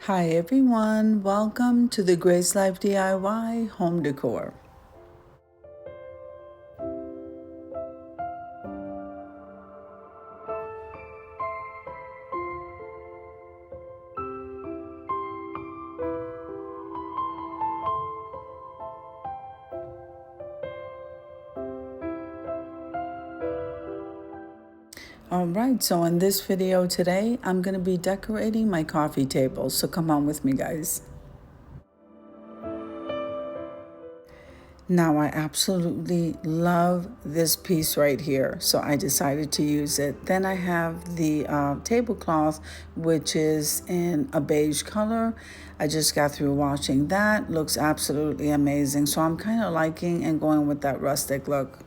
Hi everyone, welcome to the Grace Life DIY home decor. Alright, so in this video today, I'm going to be decorating my coffee table, so come on with me guys. Now I absolutely love this piece right here, so I decided to use it. Then I have the tablecloth, which is in a beige color. I just got through washing that. Looks absolutely amazing, so I'm kind of liking and going with that rustic look.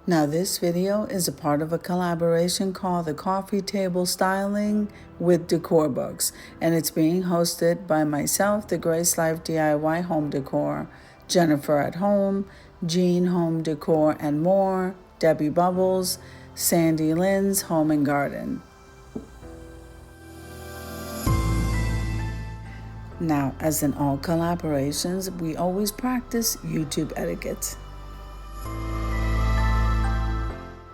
Now this video is a part of a collaboration called the Coffee Table Styling with Decor Books, and it's being hosted by myself, the Grace Life DIY Home Decor, Jennifer at Home, Jean Home Decor and More, Debbie Bubbles, Sandy Lynn's Home and Garden. Now, as in all collaborations, we always practice YouTube etiquette.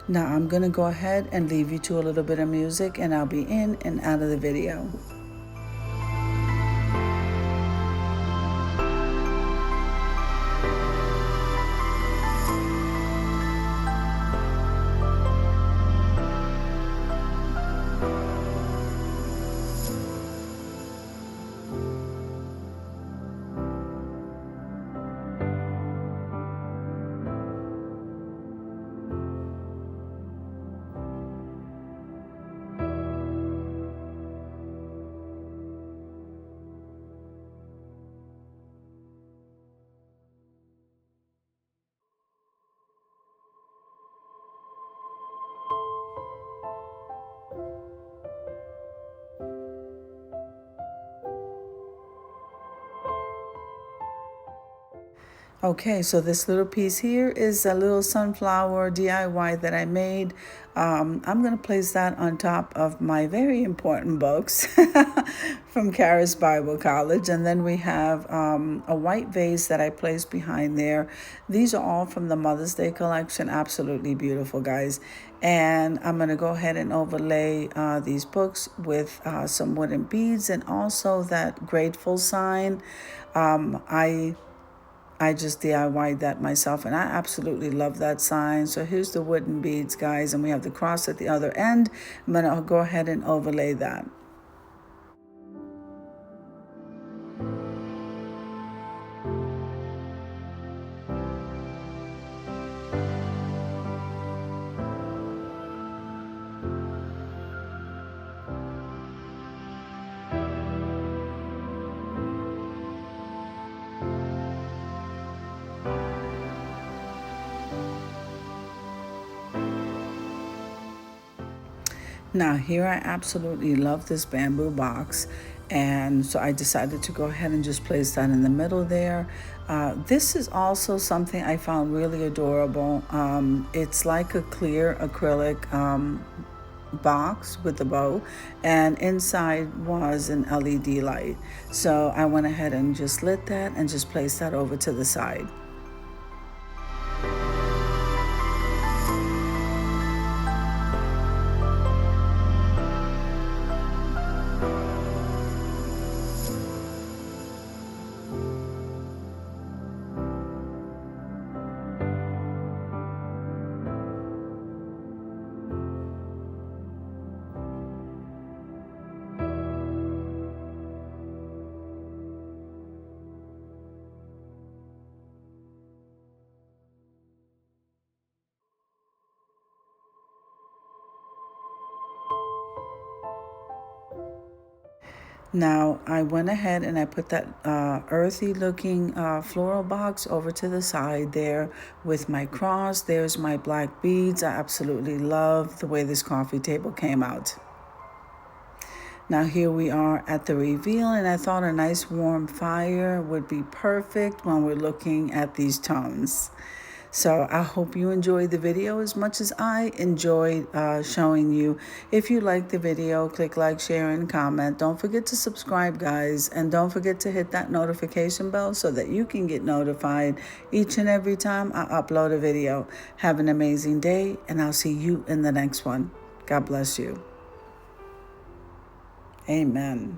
Now I'm going to go ahead and leave you to a little bit of music and I'll be in and out of the video. Okay, so this little piece here is a little sunflower DIY that I made. I'm going to place that on top of my very important books from Karis Bible College. And then we have a white vase that I placed behind there. These are all from the Mother's Day collection. Absolutely beautiful, guys. And I'm going to go ahead and overlay these books with some wooden beads and also that grateful sign. I just DIY'd that myself, and I absolutely love that sign. So here's the wooden beads, guys, and we have the cross at the other end. I'm going to go ahead and overlay that. Now here I absolutely love this bamboo box, and so I decided to go ahead and just place that in the middle there. This is also something I found really adorable. It's like a clear acrylic box with a bow, and inside was an LED light. So I went ahead and just lit that and just placed that over to the side. Now I went ahead and I put that earthy looking floral box over to the side there with my cross. There's my black beads. I absolutely love the way this coffee table came out. Now here we are at the reveal, and I thought a nice warm fire would be perfect when we're looking at these tones. So I hope you enjoyed the video as much as I enjoyed showing you. If you like the video, click like, share, and comment. Don't forget to subscribe, guys, and don't forget to hit that notification bell so that you can get notified each and every time I upload a video. Have an amazing day, and I'll see you in the next one. God bless you. Amen.